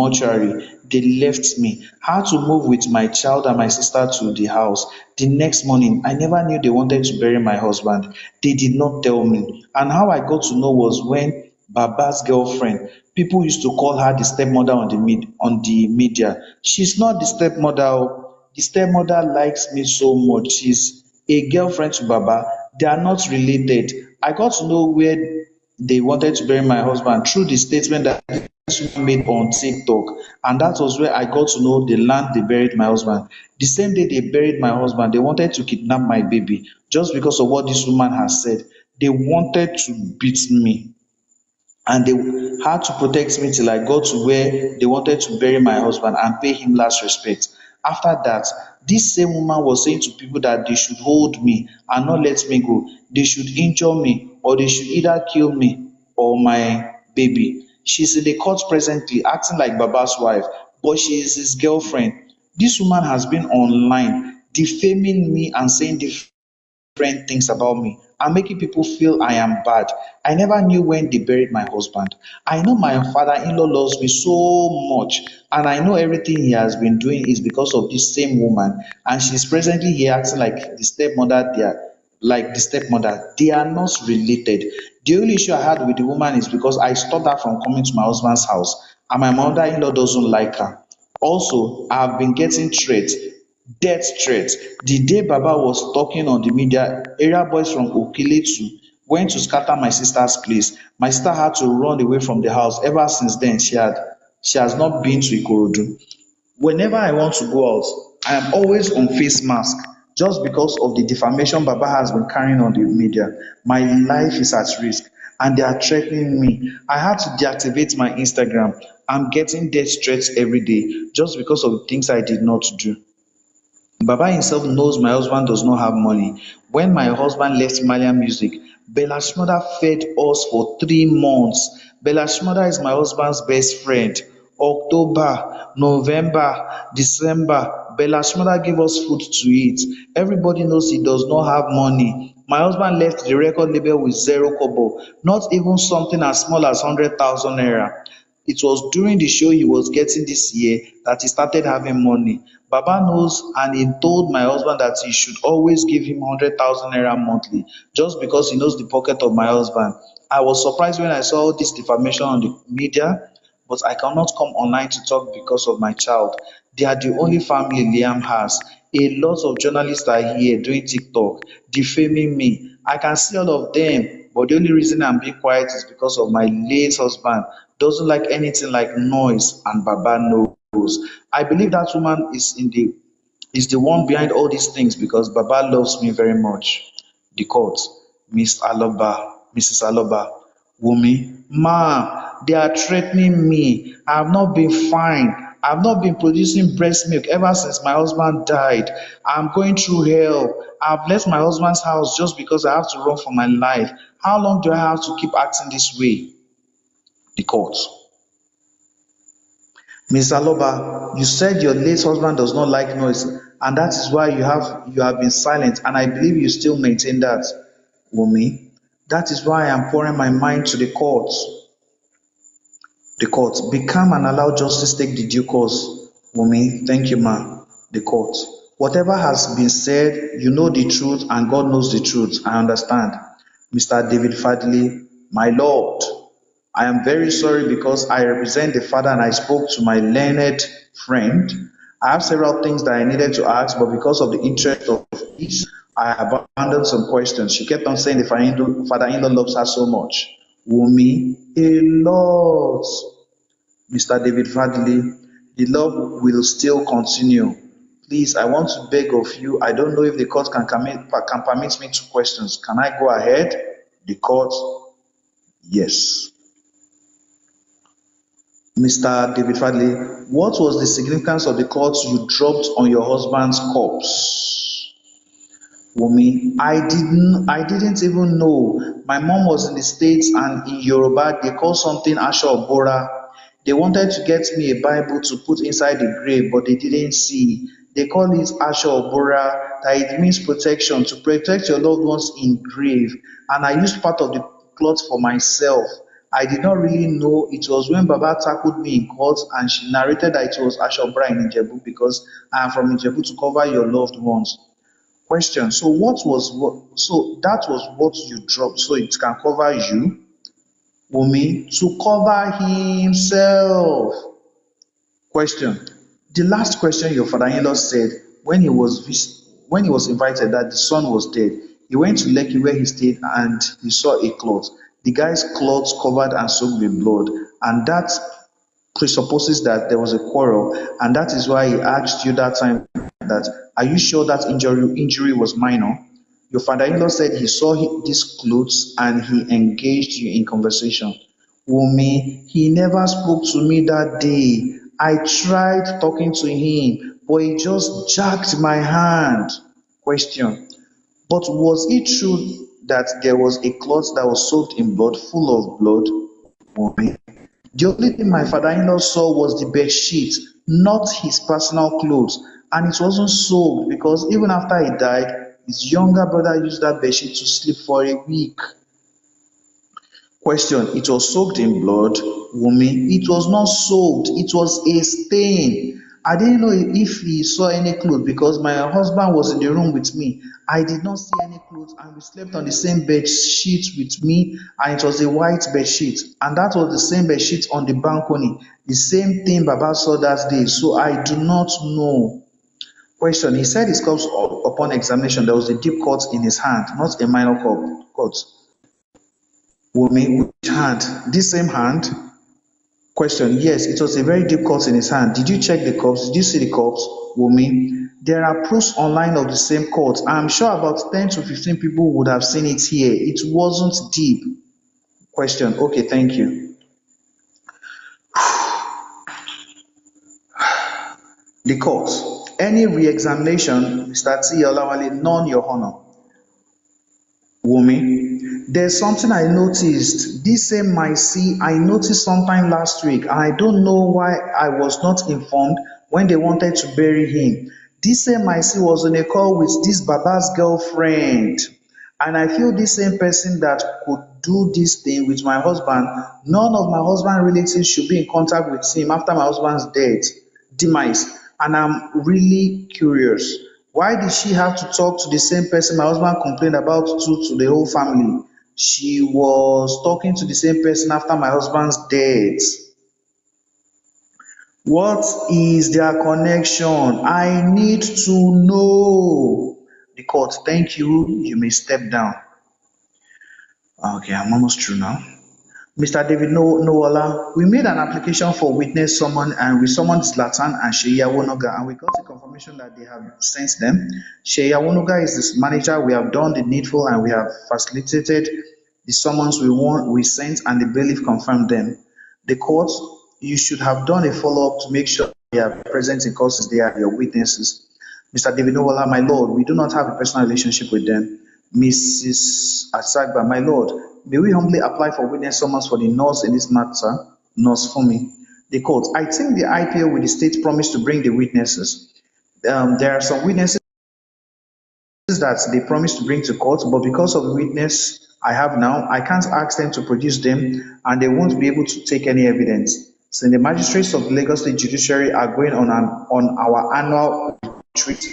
mortuary. They left me. I had to move with my child and my sister to the house. The next morning, I never knew they wanted to bury my husband. They did not tell me. And how I got to know was when Baba's girlfriend, people used to call her the stepmother on the media. She's not the stepmother. Oh. The stepmother likes me so much. She's a girlfriend to Baba. They are not related. I got to know where they wanted to bury my husband through the statement that this woman made on TikTok. And that was where I got to know the land they buried my husband. The same day they buried my husband, they wanted to kidnap my baby just because of what this woman has said. They wanted to beat me and they had to protect me till I got to where they wanted to bury my husband and pay him last respect. After that, this same woman was saying to people that they should hold me and not let me go. They should injure me or they should either kill me or my baby. She's in the court presently acting like Baba's wife, but she is his girlfriend. This woman has been online defaming me and saying different things about me and making people feel I am bad. I never knew when they buried my husband. I know my father-in-law loves me so much, and I know everything he has been doing is because of this same woman, and she's presently here acting like the stepmother there. Like the stepmother, they are not related. The only issue I had with the woman is because I stopped her from coming to my husband's house, and my mother-in-law doesn't like her. Also, I have been getting threats, death threats. The day Baba was talking on the media, area boys from Okiletu went to scatter my sister's place. My sister had to run away from the house. Ever since then, she has not been to Ikorodu. Whenever I want to go out, I am always on face mask just because of the defamation Baba has been carrying on the media. My life is at risk and they are threatening me. I had to deactivate my Instagram. I'm getting death threats every day just because of the things I did not do. Baba himself knows my husband does not have money. When my husband left Malian music, Bella Shmurda fed us for 3 months. Bella Shmurda is my husband's best friend. October, November, December, Bella Shmurda gave us food to eat. Everybody knows he does not have money. My husband left the record label with zero kobo, not even something as small as 100,000 naira. It was during the show he was getting this year that he started having money. Baba knows and he told my husband that he should always give him 100,000 naira monthly just because he knows the pocket of my husband. I was surprised when I saw all this defamation on the media, but I cannot come online to talk because of my child. They are the only family Liam has. A lot of journalists are here doing TikTok, defaming me. I can see all of them, but the only reason I'm being quiet is because of my late husband. Doesn't like anything like noise, and Baba knows. I believe that woman is the one behind all these things because Baba loves me very much. The court, Miss Aloba, Mrs. Aloba, Wumi, ma, they are threatening me. I have not been fine. I have not been producing breast milk ever since my husband died. I'm going through hell. I've left my husband's house just because I have to run for my life. How long do I have to keep acting this way? The court. Ms. Aloba, you said your late husband does not like noise, and that is why you have been silent, and I believe you still maintain that, Wumi. That is why I am pouring my mind to the court. The court. Be calm and allow justice take the due course. Wumi, thank you, ma. The court. Whatever has been said, you know the truth, and God knows the truth. I understand. Mr. David Fadley, my lord, I am very sorry because I represent the father and I spoke to my learned friend. I have several things that I needed to ask, but because of the interest of each, I abandoned some questions. She kept on saying the father-in-law loves her so much. Wumi, a lot. Mr. David Fadley, the love will still continue. Please, I want to beg of you. I don't know if the court can permit me 2 questions. Can I go ahead? The court, yes. Mr. David Fadley, what was the significance of the cloth you dropped on your husband's corpse? Wumi, I didn't even know. My mom was in the States and in Yoruba they call something Asha Obora. They wanted to get me a Bible to put inside the grave, but they didn't see. They call it Asha Obora, that it means protection, to protect your loved ones in grave. And I used part of the cloth for myself. I did not really know. It was when Baba tackled me in court and she narrated that it was Ashobra in Ijebu because I am from Ijebu to cover your loved ones. Question. So so that was what you dropped so it can cover you, Wumi, to cover himself. Question. The last question your father-in-law said when he was invited that the son was dead, he went to Lekki where he stayed and he saw a cloth. The guy's clothes covered and soaked with blood, and that presupposes that there was a quarrel, and that is why he asked you that time that are you sure that injury was minor? Your father-in-law said he saw these clothes and he engaged you in conversation. Wumi, he never spoke to me that day. I tried talking to him, but he just jacked my hand. Question. But was it true that there was a cloth that was soaked in blood, full of blood? Wumi. The only thing my father-in-law saw was the bed sheet, not his personal clothes. And it wasn't soaked because even after he died, his younger brother used that bed sheet to sleep for a week. Question. It was soaked in blood, Wumi. It was not soaked, it was a stain. I didn't know if he saw any clothes because my husband was in the room with me. I did not see any clothes, and we slept on the same bed sheet with me, and it was a white bed sheet. And that was the same bed sheet on the balcony. The same thing Baba saw that day. So I do not know. Question. He said his cups upon examination, there was a deep cut in his hand, not a minor cut. Wumi, which hand? This same hand? Question. Yes, it was a very deep cut in his hand. Did you check the cups? Did you see the cups? Wumi. There are proofs online of the same cut. I'm sure about 10 to 15 people would have seen it here. It wasn't deep. Question. Okay, thank you. The court. Any re-examination, Mr. T. Olawale, none, Your Honor. Wumi, there's something I noticed. This same my see I noticed sometime last week, and I don't know why I was not informed when they wanted to bury him. This same my see was on a call with this Baba's girlfriend, and I feel this same person that could do this thing with my husband. None of my husband relatives should be in contact with him after my husband's demise, and I'm really curious. Why did she have to talk to the same person my husband complained about to the whole family? She was talking to the same person after my husband's death. What is their connection? I need to know. The court, thank you. You may step down. Okay, I'm almost through now. Mr. David Nowola, we made an application for witness summon and we summoned Zlatan and Sheya Wonoga and we got a confirmation that they have sent them. Sheya Wonoga is this manager. We have done the needful and we have facilitated the summons we sent and the bailiff confirmed them. The court, you should have done a follow-up to make sure they are present in court since they are your witnesses. Mr. David Nowola, my lord, we do not have a personal relationship with them. Mrs. Asagba, my lord, may we humbly apply for witness summons for the nurse in this matter, Nurse Fumi. The court, I think the IPO with the state promised to bring the witnesses. There are some witnesses that they promised to bring to court, but because of the witness I have now, I can't ask them to produce them and they won't be able to take any evidence. So the magistrates of the Lagos State Judiciary are going on our annual retreat.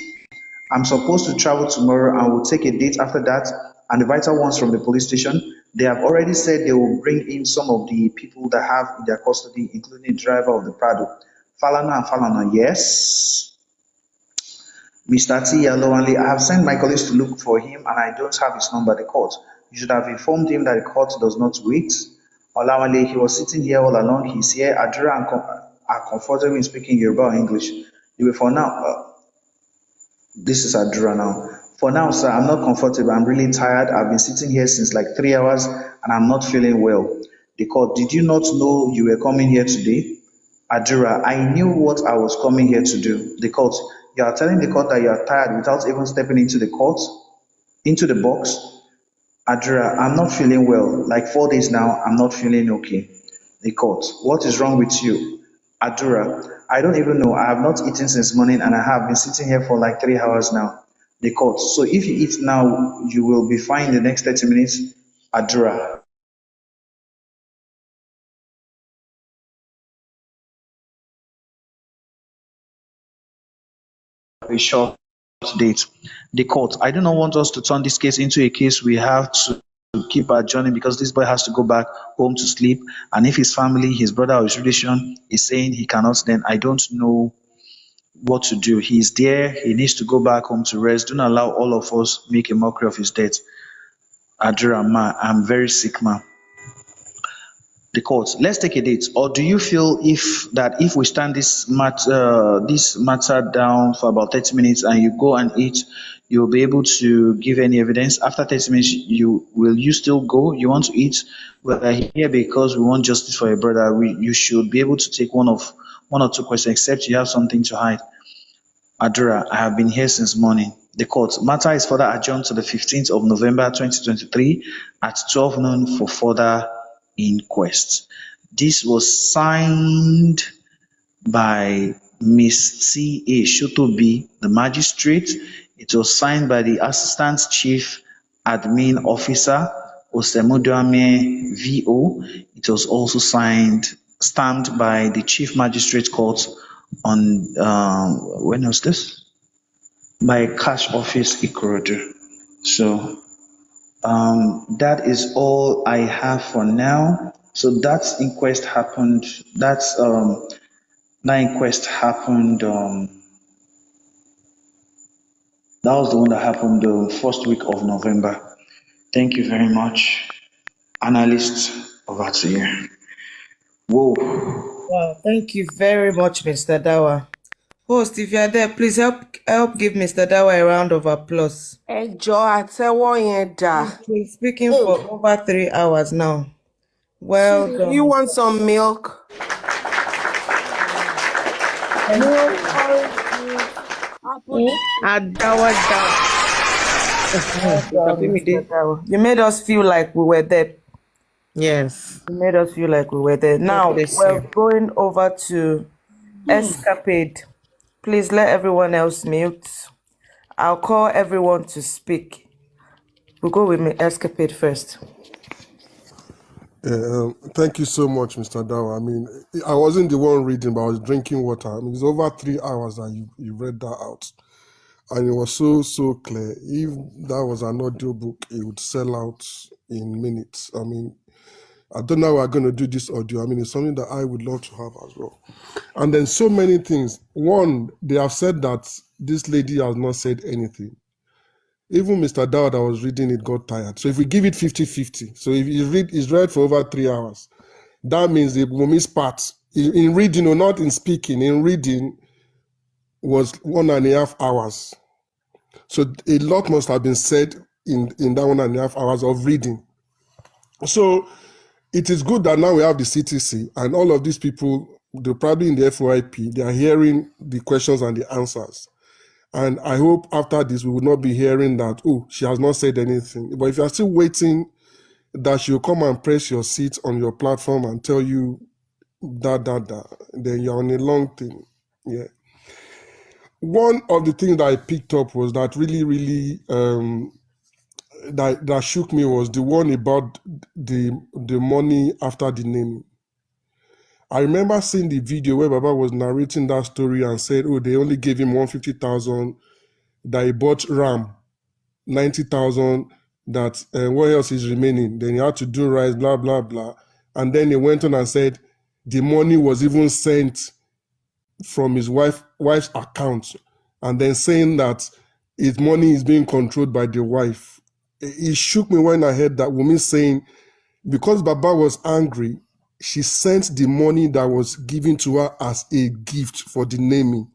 I'm supposed to travel tomorrow and will take a date after that and the vital ones from the police station. They have already said they will bring in some of the people that have in their custody, including the driver of the Prado. Falana and Falana, yes. Mr. T. Yalowale, I have sent my colleagues to look for him and I don't have his number at the court. You should have informed him that the court does not wait. Olawale, he was sitting here all along. He's here. Adura are comfortable in speaking Yoruba or English. For now, this is Adura now. For now, sir, I'm not comfortable. I'm really tired. I've been sitting here since like 3 hours and I'm not feeling well. The court, did you not know you were coming here today? Adura, I knew what I was coming here to do. The court, you are telling the court that you are tired without even stepping into the court, into the box. Adura, I'm not feeling well. Like 4 days now, I'm not feeling okay. The court, what is wrong with you? Adura, I don't even know. I have not eaten since morning and I have been sitting here for like 3 hours now. The court, so if you eat now, you will be fine in the next 30 minutes. Adura, a short date. The court, I do not want us to turn this case into a case we have to keep adjourning because this boy has to go back home to sleep. And if his family, his brother or his relation is saying he cannot, then I don't know what to do. He's there, he needs to go back home to rest. Don't allow all of us make a mockery of his death. Adura, ma, I'm very sick, ma. The court, let's take a date. Or do you feel if we stand this matter down for about 30 minutes and you go and eat, you'll be able to give any evidence? After 30 minutes, you still go? You want to eat? We're here because we want justice for your brother. You should be able to take one or two questions, except you have something to hide. Adura, I have been here since morning. The court, matter is further adjourned to the 15th of November 2023 at 12 noon for further inquest. This was signed by Miss T.A. Shotobi, the magistrate. It was signed by the Assistant Chief Admin Officer, Osemuduame VO. It was also stamped by the Chief Magistrate Court on, when was this? By Cash Office Ikorodu. So that is all I have for now. So that inquest happened. That inquest happened. That was the one that happened the first week of November. Thank you very much, analyst. Over to you. Whoa. Wow, thank you very much, Mr. Dawa. Host, if you are there, please help give Mr. Dawa a round of applause. He's speaking for over 3 hours now. Well done. You want some milk? Milk, orange juice, apple. Dawa. Mr. Dawa. You made us feel like we were there. Yes. You made us feel like we were there. Now we're going over to Escapade. Please let everyone else mute. I'll call everyone to speak. We'll go with Escapade first. Thank you so much, Mr. Dawa. I mean, I wasn't the one reading, but I was drinking water. I mean, it's over 3 hours that you read that out. And it was so clear. If that was an audio book, it would sell out in minutes. I mean, I don't know how we're going to do this audio. I mean, it's something that I would love to have as well. And then so many things. One, they have said that this lady has not said anything. Even Mr. Dawa that was reading it got tired. So if we give it 50-50, so if he's read for over 3 hours, that means the Wumi's part in reading, or not in speaking, in reading was 1.5 hours. So a lot must have been said in that 1.5 hours of reading. So it is good that now we have the CTC and all of these people, they're probably in the FYP, they are hearing the questions and the answers. And I hope after this, we will not be hearing that, oh, she has not said anything. But if you are still waiting that she'll come and press your seat on your platform and tell you that, then you're on a long thing. Yeah. One of the things that I picked up was that really that shook me was the one about the money after the naming. I remember seeing the video where Baba was narrating that story and said, oh, they only gave him 150,000, that he bought RAM, 90,000, that what else is remaining? Then he had to do rice, blah, blah, blah. And then he went on and said the money was even sent from his wife's account, and then saying that his money is being controlled by the wife. It shook me when I heard that woman saying, because Baba was angry, she sent the money that was given to her as a gift for the naming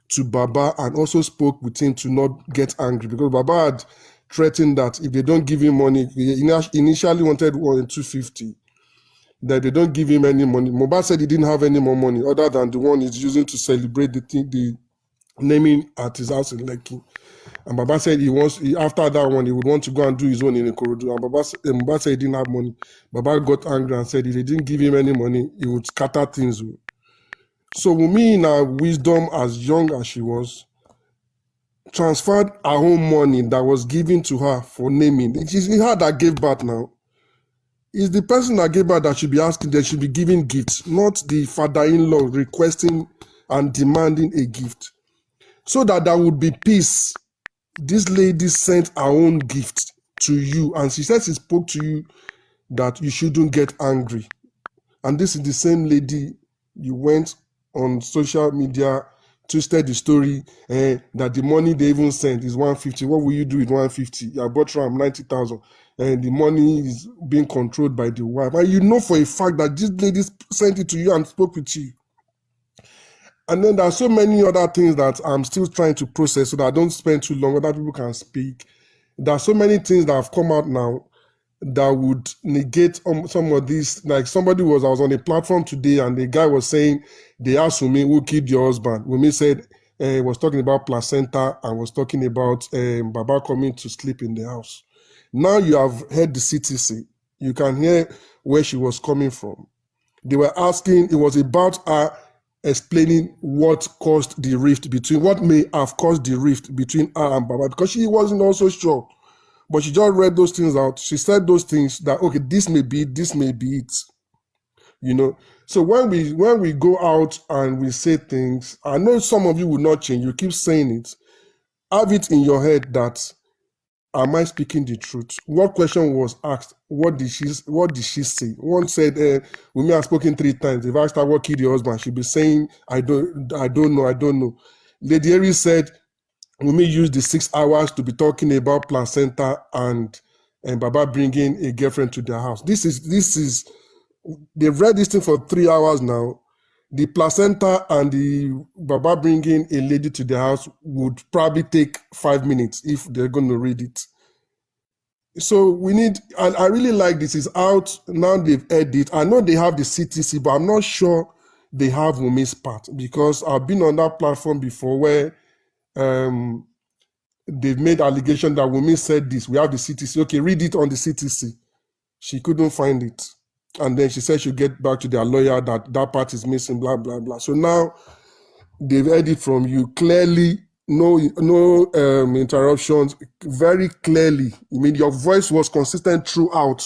to Baba, and also spoke with him to not get angry, because Baba had threatened that if they don't give him money, he initially wanted 250, that they don't give him any money. Mohbad said he didn't have any more money other than the one he's using to celebrate the naming at his house in Lekki. And Baba said after that one, he would want to go and do his own in Ikorodu. And Mohbad said he didn't have money. Baba got angry and said if they didn't give him any money, he would scatter things. So Wumi, in her wisdom, as young as she was, transferred her own money that was given to her for naming. It is her that gave birth now. It's the person that gave birth that should be asking, they should be giving gifts, not the father-in-law requesting and demanding a gift. So that there would be peace, this lady sent her own gift to you, and she said she spoke to you that you shouldn't get angry. And this is the same lady you went on social media, twisted the story that the money they even sent is 150. What will you do with 150? I bought from 90,000, and the money is being controlled by the wife. And you know for a fact that this lady sent it to you and spoke with you. And then there are so many other things that I'm still trying to process so that I don't spend too long, other people can speak. There are so many things that have come out now that would negate some of these. Like I was on a platform today and the guy was saying, they asked Wumi, who killed your husband? Wumi said, was talking about placenta and was talking about Baba coming to sleep in the house. Now you have heard the CTC. You can hear where she was coming from. They were asking, it was about her explaining what may have caused the rift between her and Baba, because she wasn't also sure. But she just read those things out. She said those things that, okay, this may be it, you know. So when we go out and we say things, I know some of you will not change. You keep saying it. Have it in your head that, am I speaking the truth? What question was asked? What did she say? One said, Wumi has spoken 3 times. If I asked her what killed your husband, she'd be saying, I don't know. Lady Aries said, Wumi used the 6 hours to be talking about placenta and Baba bringing a girlfriend to their house. This is they've read this thing for 3 hours now. The placenta and the Baba bringing a lady to their house would probably take 5 minutes if they're going to read it. So we need, and I really like this, is out now. They've aired it. I know they have the CTC, but I'm not sure they have Wumi's part, because I've been on that platform before where they've made allegation that Wumi said this. We have the CTC. Okay, read it on the CTC. She couldn't find it. And then she said she'll get back to their lawyer that part is missing, blah, blah, blah. So now they've heard it from you. Clearly, no interruptions, very clearly. I mean, your voice was consistent throughout.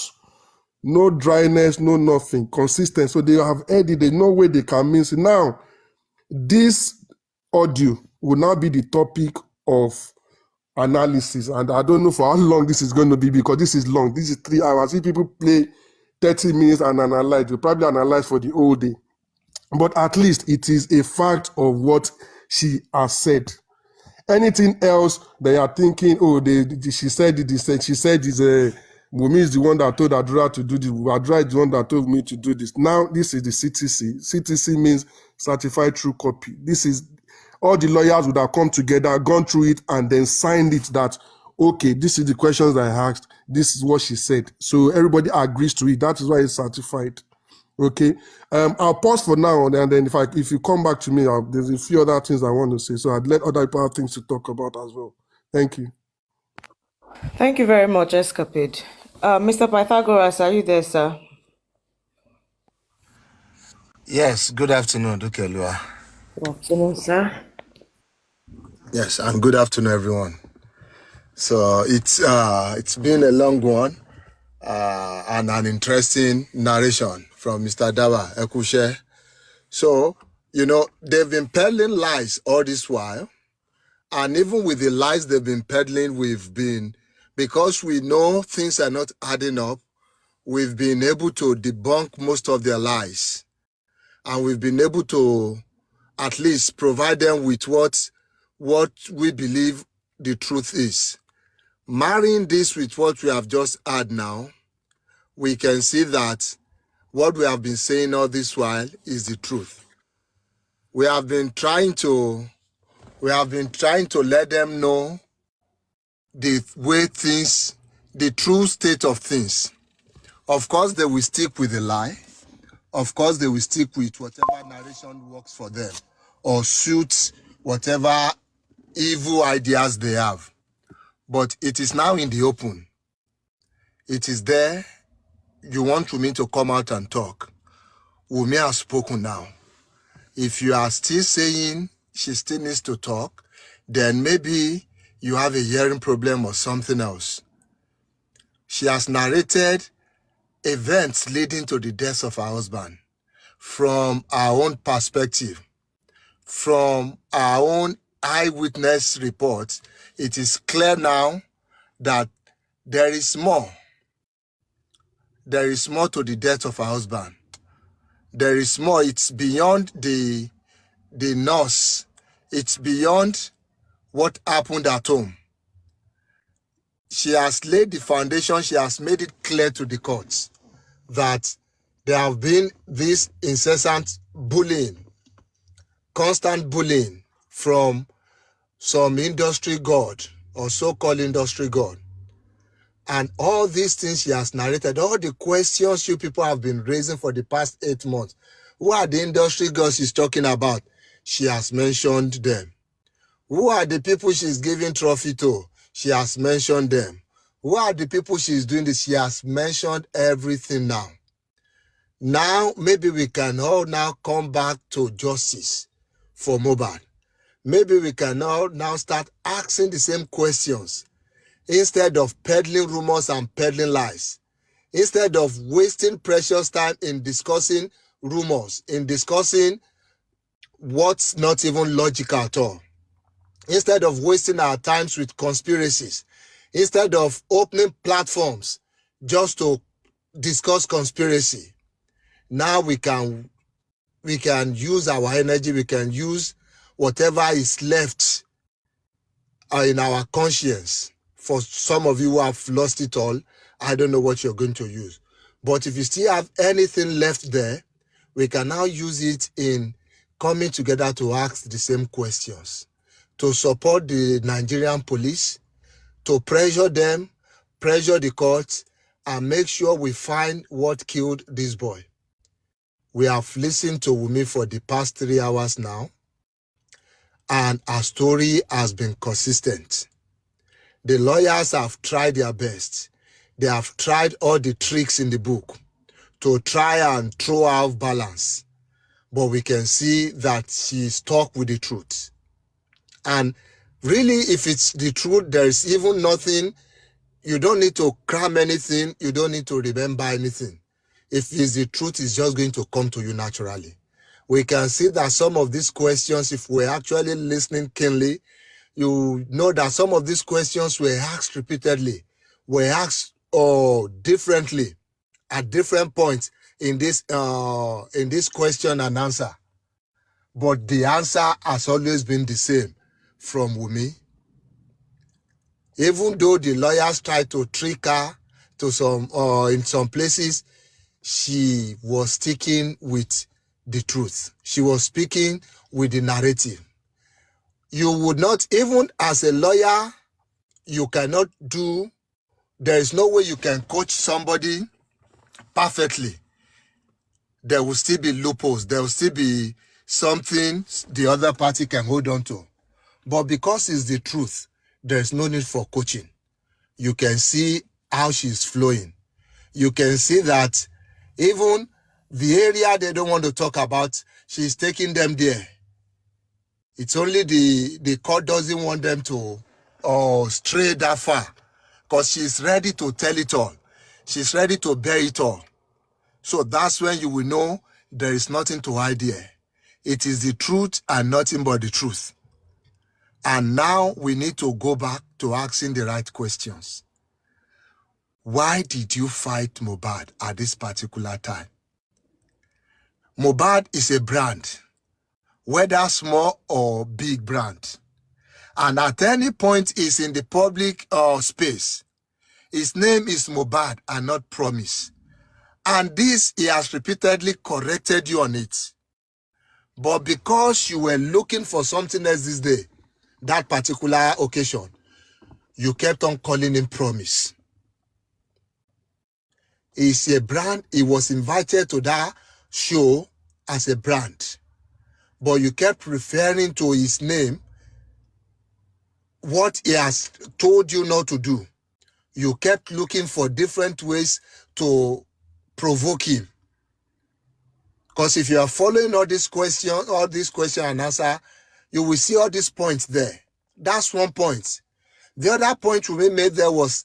No dryness, no nothing. Consistent. So they have heard it. There's no way they can miss it. Now, this audio will now be the topic of analysis, and I don't know for how long this is going to be, because this is long. This is 3 hours. If people play 30 minutes and analyze, we'll probably analyze for the whole day. But at least it is a fact of what she has said. Anything else they are thinking, she said this, she said this, Wumi is the one that told Adura to do this, Adura is the one that told me to do this. Now this is the CTC. CTC means certified true copy. This is, all the lawyers would have come together, gone through it, and then signed it that, okay, this is the questions I asked, this is what she said. So everybody agrees to it. That is why it's certified. Okay. I'll pause for now, and then if you come back to me, there's a few other things I want to say. So I'd let other people have things to talk about as well. Thank you. Thank you very much, Escapade. Mr. Pythagoras, are you there, sir? Yes, good afternoon, Dukelua. Good afternoon, sir. Yes, and good afternoon, everyone. So it's been a long one and an interesting narration from Mr. Dawa Ekushe. So, they've been peddling lies all this while. And even with the lies they've been peddling, because we know things are not adding up, we've been able to debunk most of their lies. And we've been able to at least provide them with what we believe the truth is. Marrying this with what we have just had now, we can see that what we have been saying all this while is the truth. We have been trying to let them know the way things, the true state of things. Of course, they will stick with the lie. Of course, they will stick with whatever narration works for them or suits whatever evil ideas they have. But it is now in the open. It is there. You want Wumi to come out and talk. Wumi has spoken now. If you are still saying she still needs to talk, then maybe you have a hearing problem or something else. She has narrated events leading to the death of her husband from our own perspective, from our own eyewitness reports, it is clear now that there is more. There is more to the death of her husband. There is more. It's beyond the nurse. It's beyond what happened at home. She has laid the foundation. She has made it clear to the courts that there have been this incessant bullying, constant bullying from some industry god or so-called industry god. And all these things she has narrated, all the questions you people have been raising for the past 8 months. Who are the industry gods she's talking about? She has mentioned them. Who are the people she's giving trophy to? She has mentioned them. Who are the people she's doing this? She has mentioned everything now. Now, maybe we can all now come back to justice for Mohbad. Maybe we can all now start asking the same questions instead of peddling rumors and peddling lies. Instead of wasting precious time in discussing rumors, in discussing what's not even logical at all. Instead of wasting our times with conspiracies. Instead of opening platforms just to discuss conspiracy. Now we can use our energy, we can use whatever is left in our conscience. For some of you who have lost it all, I don't know what you're going to use. But if you still have anything left there, we can now use it in coming together to ask the same questions, to support the Nigerian police, to pressure them, pressure the courts, and make sure we find what killed this boy. We have listened to Wumi for the past 3 hours now, and our story has been consistent. The lawyers have tried their best. They have tried all the tricks in the book to try and throw off balance. But we can see that she stuck with the truth. And really, if it's the truth, there is even nothing. You don't need to cram anything. You don't need to remember anything. If it's the truth, it's just going to come to you naturally. We can see that some of these questions, if we're actually listening keenly, you know that some of these questions were asked repeatedly, were asked differently at different points in this question and answer. But the answer has always been the same from Wumi. Even though the lawyers tried to trick her to some, in some places, she was sticking with the truth. She was speaking with the narrative. You would not, even as a lawyer, you cannot do, there is no way you can coach somebody perfectly. There will still be loopholes. There will still be something the other party can hold on to. But because it's the truth, there's no need for coaching. You can see how she's flowing. You can see that even the area they don't want to talk about, she's taking them there. It's only the court doesn't want them to stray that far, because she's ready to tell it all. She's ready to bear it all. So that's when you will know there is nothing to hide here. It is the truth and nothing but the truth. And now we need to go back to asking the right questions. Why did you fight Mohbad at this particular time? Mohbad is a brand, whether small or big brand. And at any point is in the public space. His name is Mohbad and not Promise. And this, he has repeatedly corrected you on it. But because you were looking for something else this day, that particular occasion, you kept on calling him Promise. He's a brand. He was invited to that show as a brand. But you kept referring to his name, what he has told you not to do. You kept looking for different ways to provoke him. Because if you are following all these questions and answer, you will see all these points there. That's one point. The other point we made there was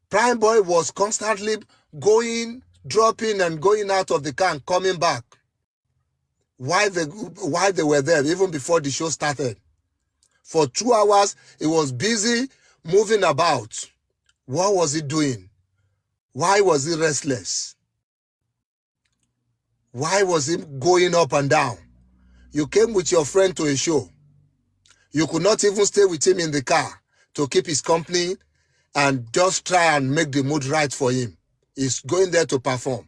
Prime Boy was constantly going, dropping and going out of the car and coming back while they were there, even before the show started. For 2 hours, he was busy moving about. What was he doing? Why was he restless? Why was he going up and down? You came with your friend to a show. You could not even stay with him in the car to keep his company and just try and make the mood right for him. He's going there to perform.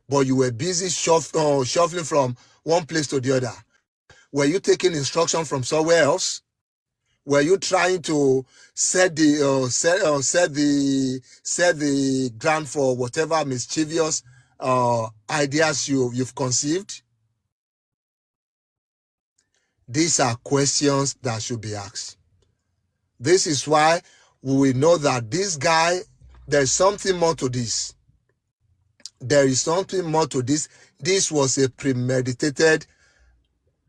But you were busy shuffling from one place to the other. Were you taking instruction from somewhere else? Were you trying to set the ground for whatever mischievous ideas you've conceived? These are questions that should be asked. This is why we will know that this guy, there's something more to this. There is something more to this. This was a premeditated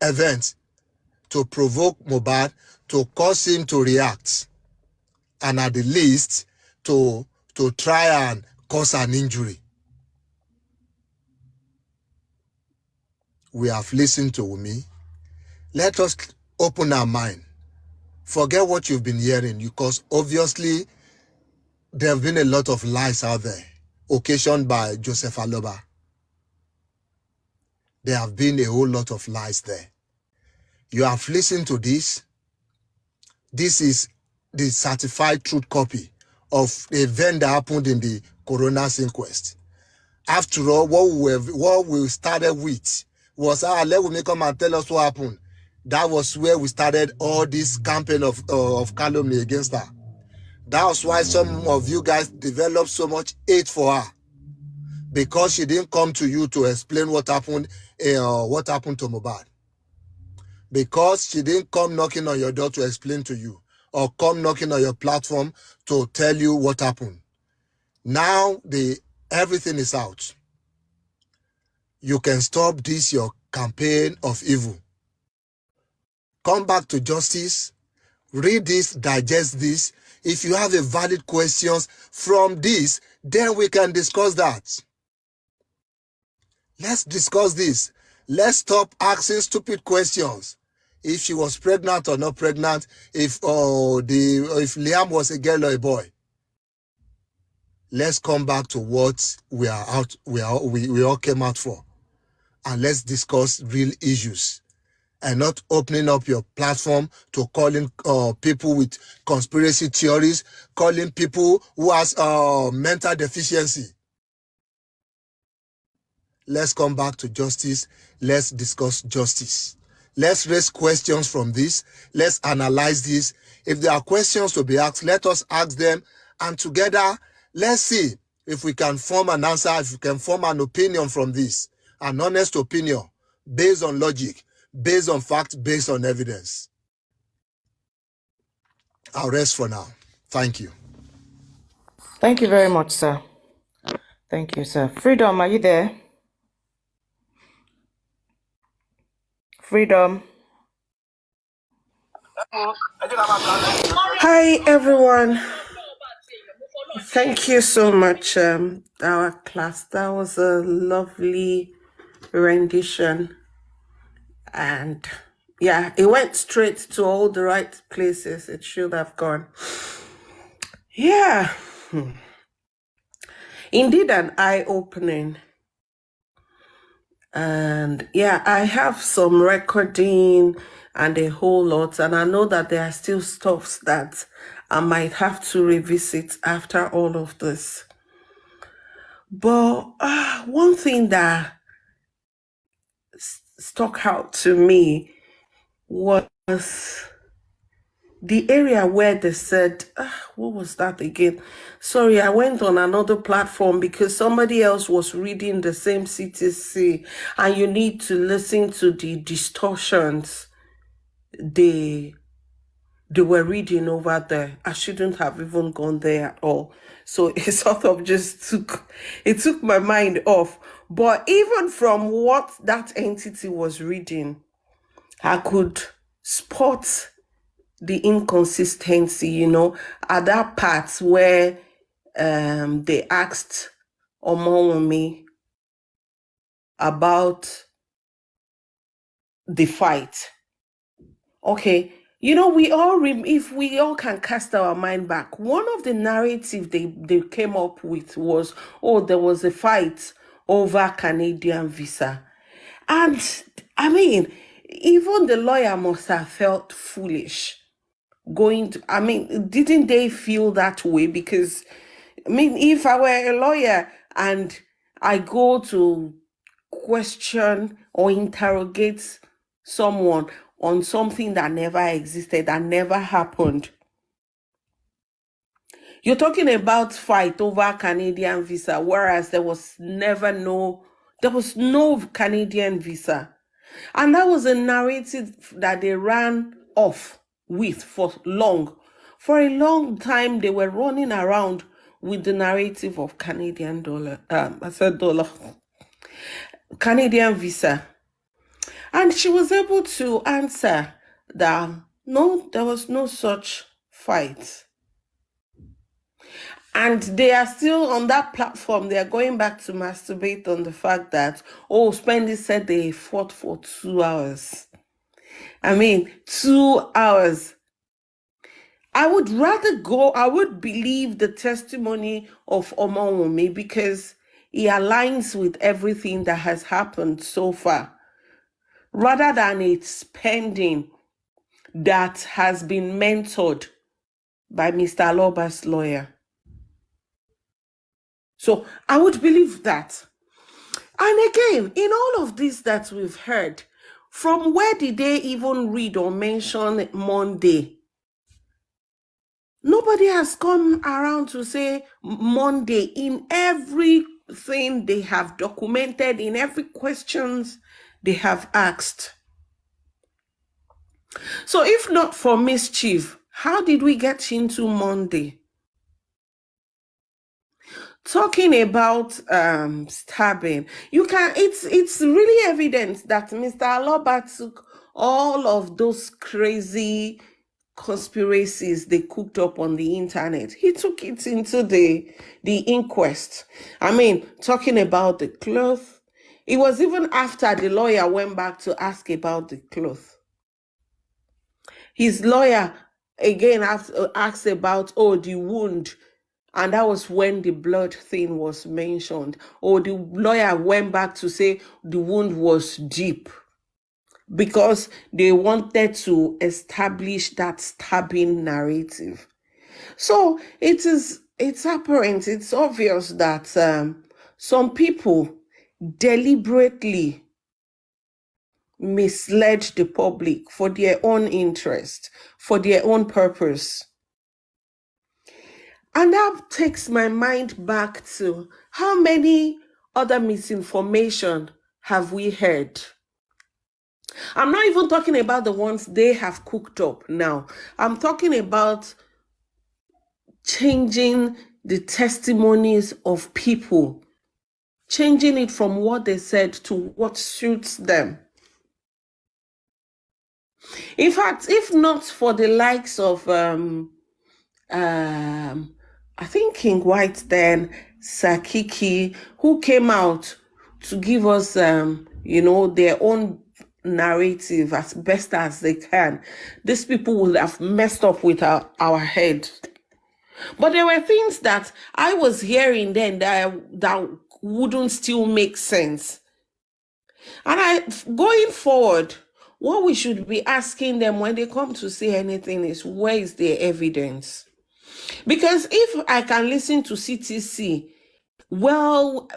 event to provoke Mohbad, to cause him to react, and at the least, to try and cause an injury. We have listened to Wumi. Let us open our mind. Forget what you've been hearing, because obviously there have been a lot of lies out there, occasioned by Joseph Aloba. There have been a whole lot of lies there. You have listened to this. This is the certified truth copy of the event that happened in the Coroner's inquest. After all, what we started with was, let Wumi come and tell us what happened. That was where we started all this campaign of calumny against her. That was why some of you guys developed so much hate for her, because she didn't come to you to explain what happened to Mohbad. Because she didn't come knocking on your door to explain to you, or come knocking on your platform to tell you what happened. Now everything is out. You can stop this, your campaign of evil. Come back to justice. Read this, digest this. If you have a valid questions from this, then we can discuss that. Let's discuss this. Let's stop asking stupid questions. If she was pregnant or not pregnant, if Liam was a girl or a boy. Let's come back to what we all came out for. And let's discuss real issues, and not opening up your platform to calling people with conspiracy theories, calling people who has mental deficiency. Let's come back to justice. Let's discuss justice. Let's raise questions from this. Let's analyze this. If there are questions to be asked, let us ask them, and together, let's see if we can form an answer, if we can form an opinion from this, an honest opinion, based on logic, based on fact, based on evidence. I'll rest for now. Thank you. Thank you very much, sir. Thank you, sir. Freedom, are you there? Freedom. Hi, everyone. Thank you so much, our class. That was a lovely rendition. And yeah, it went straight to all the right places it should have gone. Yeah. Indeed, an eye-opening. And yeah, I have some recording and a whole lot, and I know that there are still stuffs that I might have to revisit after all of this. But one thing that stuck out to me was the area where they said, what was that again? Sorry, I went on another platform because somebody else was reading the same CTC, and you need to listen to the distortions they were reading over there. I shouldn't have even gone there at all. So it sort of just took my mind off. But even from what that entity was reading, I could spot the inconsistency, at that part where they asked Omowumi about the fight. Okay, You know, if we all can cast our mind back, one of the narrative they came up with was, oh, there was a fight over Canadian visa. And I mean, even the lawyer must have felt foolish didn't they feel that way? Because, I mean, if I were a lawyer and I go to question or interrogate someone on something that never existed, that never happened. You're talking about fight over Canadian visa, whereas there was no Canadian visa. And that was a narrative that they ran off with for long. For a long time, they were running around with the narrative of Canadian Canadian visa. And she was able to answer that no, there was no such fight. And they are still on that platform. They are going back to masturbate on the fact that, oh, Spendy said they fought for 2 hours. I mean, 2 hours. I would believe the testimony of Wumi because he aligns with everything that has happened so far, rather than a spending that has been mentored by Mr. Aloba's lawyer. So I would believe that. And again, in all of this that we've heard, from where did they even read or mention Monday? Nobody has come around to say Monday in everything they have documented, in every questions they have asked. So if not for mischief, how did we get into Monday? Talking about stabbing, it's really evident that Mr. Aloba took all of those crazy conspiracies they cooked up on the internet. He took it into the inquest. I mean, talking about the cloth. It was even after the lawyer went back to ask about the cloth. His lawyer again asked about, oh, the wound. And that was when the blood thing was mentioned. Or the lawyer went back to say the wound was deep because they wanted to establish that stabbing narrative. So it's apparent, it's obvious that some people deliberately misled the public for their own interest, for their own purpose. And that takes my mind back to how many other misinformation have we heard? I'm not even talking about the ones they have cooked up now. I'm talking about changing the testimonies of people, changing it from what they said to what suits them. In fact, if not for the likes of I think King White then, Sakiki, who came out to give us, their own narrative as best as they can, these people would have messed up with our head. But there were things that I was hearing then that wouldn't still make sense. And going forward, what we should be asking them when they come to say anything is, where is their evidence? Because if I can listen to CTC, well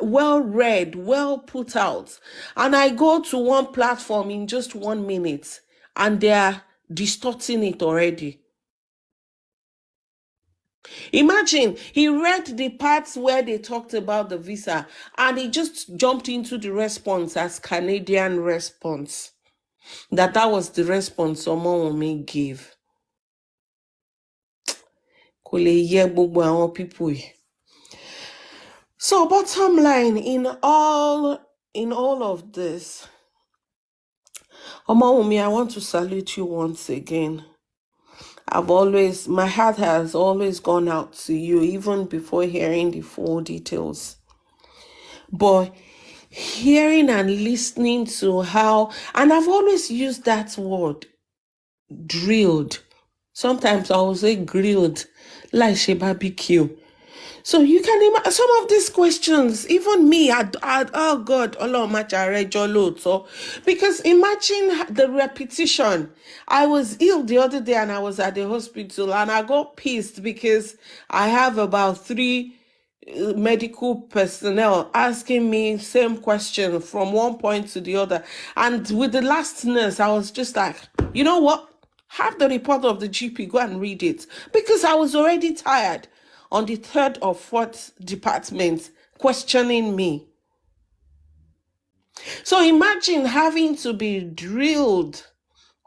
read, well put out, and I go to one platform in just 1 minute and they're distorting it already. Imagine he read the parts where they talked about the visa and he just jumped into the response as Canadian response. That was the response someone may give. People. So bottom line, in all of this, Wumi, I want to salute you once again. My heart has always gone out to you, even before hearing the full details. But hearing and listening to how, and I've always used that word, drilled. Sometimes I will say grilled, like she barbecue. So you can imagine some of these questions, even me, oh God, so because imagine the repetition. I was ill the other day and I was at the hospital and I got pissed because I have about 3 medical personnel asking me same question from one point to the other. And with the last nurse, I was just like, you know what? Have the report of the GP, go and read it. Because I was already tired on the 3rd or 4th department questioning me. So imagine having to be drilled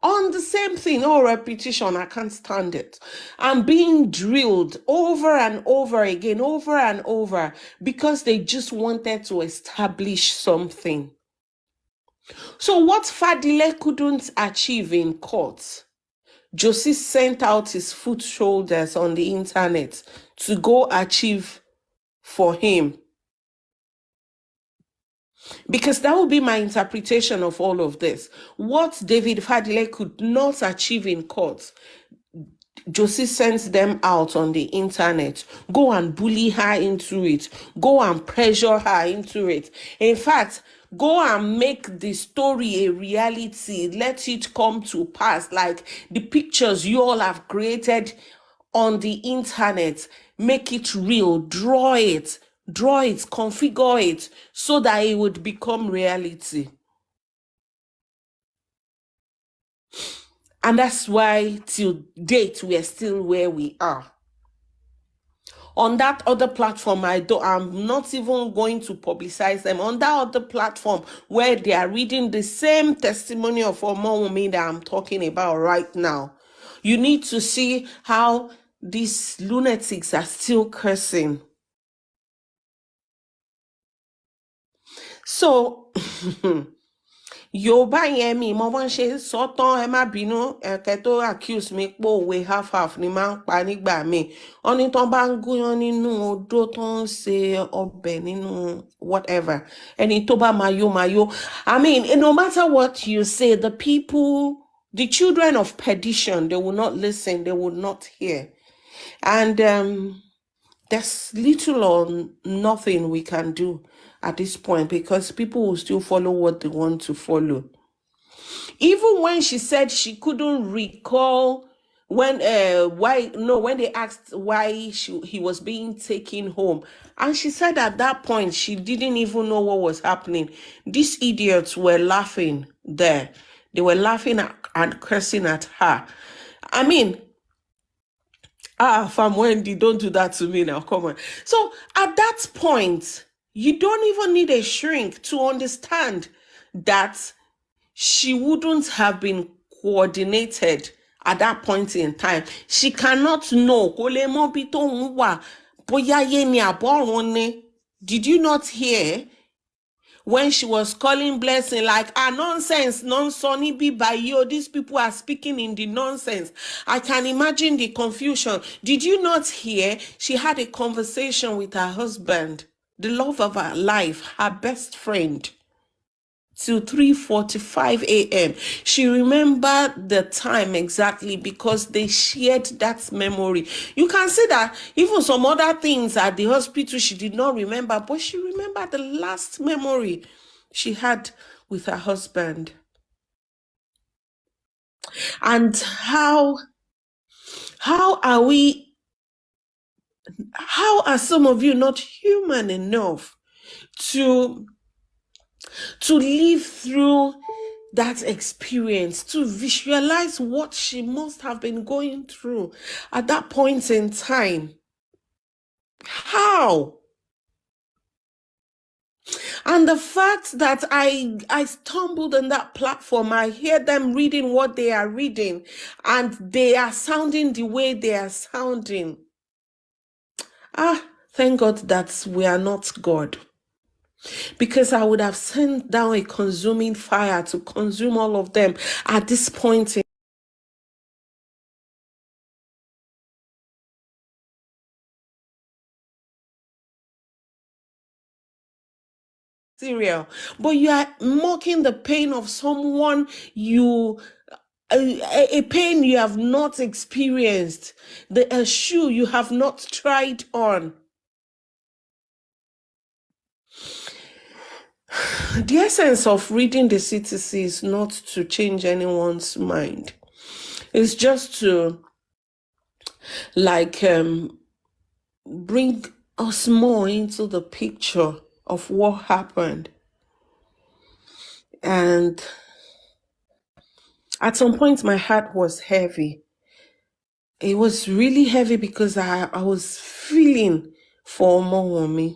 on the same thing, repetition, I can't stand it. I'm being drilled over and over again, over and over, because they just wanted to establish something. So what Fadile couldn't achieve in court, Josie sent out his foot shoulders on the internet to go achieve for him. Because that would be my interpretation of all of this. What David Fadile could not achieve in court, Josie sends them out on the internet. Go and bully her into it. Go and pressure her into it. In fact, go and make the story a reality. Let it come to pass. Like the pictures you all have created on the internet. Make it real. Draw it, configure it so that it would become reality. And that's why till date we are still where we are. On that other platform, I'm not even going to publicize them. On that other platform where they are reading the same testimony of Wumi that I'm talking about right now, you need to see how these lunatics are still cursing. So Yorùbá yẹn mi mo bọ́n ṣe sọ tán ẹ má bínú ẹ̀kẹ́ tó accuse mi pé òwe half ni máa ń pa nígbà míì wọ́n ní tán bá ń gúnyán nínú odó tó ń ṣe ọbẹ̀ nínú whatever ẹni tó bá máa yó máa yó. I mean, no matter what you say, the people, the children of perdition, they will not listen, they will not hear. And there's little or nothing we can do at this point because people will still follow what they want to follow. Even when she said she couldn't recall when they asked why he was being taken home, and she said at that point she didn't even know what was happening. These idiots were laughing there. They were laughing and cursing at her. I mean, Fam Wendy, don't do that to me now. Come on. So at that point, you don't even need a shrink to understand that she wouldn't have been coordinated at that point in time. She cannot know. Did you not hear when she was calling Blessing like, nonsense, non-sonny be by you, these people are speaking in the nonsense. I can imagine the confusion. Did you not hear she had a conversation with her husband, the love of her life, her best friend, till 3:45 a.m. She remembered the time exactly because they shared that memory. You can see that even some other things at the hospital she did not remember, but she remembered the last memory she had with her husband. And how are some of you not human enough to live through that experience, to visualize what she must have been going through at that point in time? How? And the fact that I stumbled on that platform, I hear them reading what they are reading, and they are sounding the way they are sounding. Thank God that we are not God. Because I would have sent down a consuming fire to consume all of them at this point in serial. But you are mocking the pain of someone you a pain you have not experienced, a shoe you have not tried on. The essence of reading the CTC is not to change anyone's mind. It's just to bring us more into the picture of what happened. And at some point, my heart was heavy. It was really heavy because I was feeling for Wumi.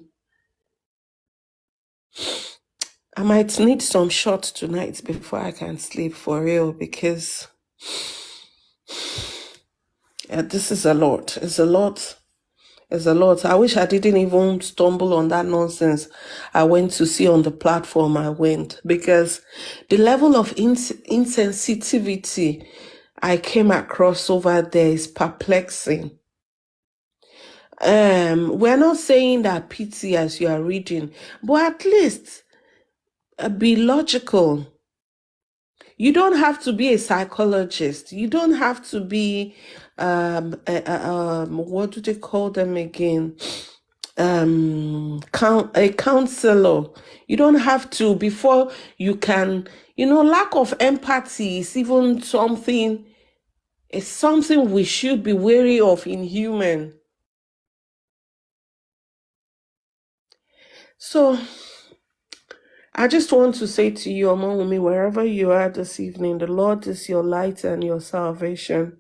I might need some shots tonight before I can sleep for real, because this is a lot. It's a lot. It's a lot. I wish I didn't even stumble on that nonsense I went to see on the platform I went, because the level of insensitivity I came across over there is perplexing. We're not saying that pity as you are reading, but at least be logical. You don't have to be a psychologist. You don't have to be what do they call them again? A counselor. You don't have to, before you can, lack of empathy is even something, it's something we should be wary of in human. So I just want to say to you, Wumi, wherever you are this evening, the Lord is your light and your salvation.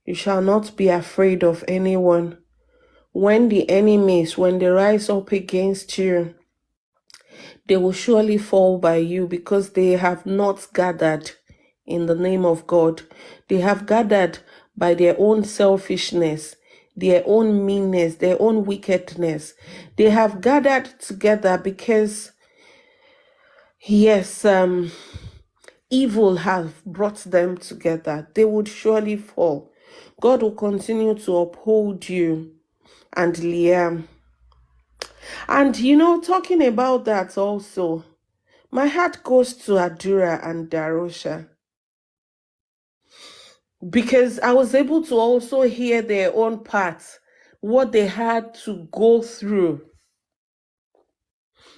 You shall not be afraid of anyone. When the enemies, when they rise up against you, they will surely fall by you, because they have not gathered in the name of God. They have gathered by their own selfishness, their own meanness, their own wickedness. They have gathered together because, yes, evil have brought them together. They would surely fall. God will continue to uphold you and Liam. And talking about that also, my heart goes to Adura and Darosha, because I was able to also hear their own parts, what they had to go through.